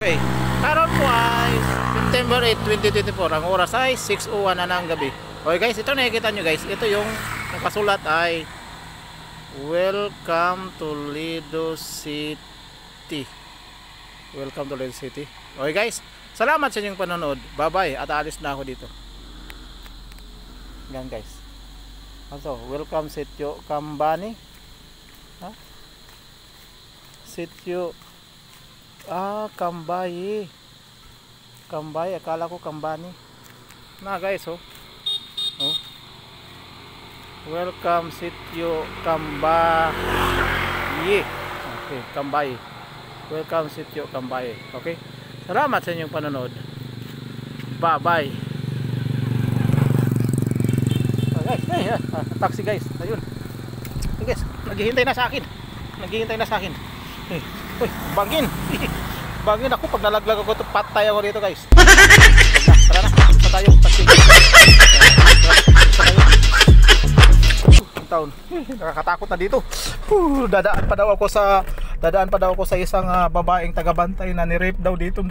Okay, karon po ay September 8, 2024. Ang oras ay 6:01 na ng gabi. Okay guys, ito nakikita nyo guys. Ito yung nakasulat ay Welcome to Lido City. Welcome to Lido City. Okay guys, salamat sa inyong panonood. Bye bye at aalis na ako dito. Yan guys. Also, welcome Sitio Kambani. Ha? Sitio Kambayi. Kambayi, akala ko Kambani. Na guys, oh. Oh. Welcome Sitio Kambayi. Okay, Kambayi. Welcome Sitio Kambayi. Okay? Salamat sa inyong panonood. Bye-bye. Guys, taxi guys. Ayun. Okay, guys, naghihintay na sa akin. Naghihintay na sa akin. Uy, bangin. Bangin ako pag nalaglag ako ito, patay ako dito guys. Tara na, isa tayo. Taxi. Taon. Nakakatakot na dito. Dadaan pa daw ako sa isang babaeng tagabantay na ni-rape daw dito.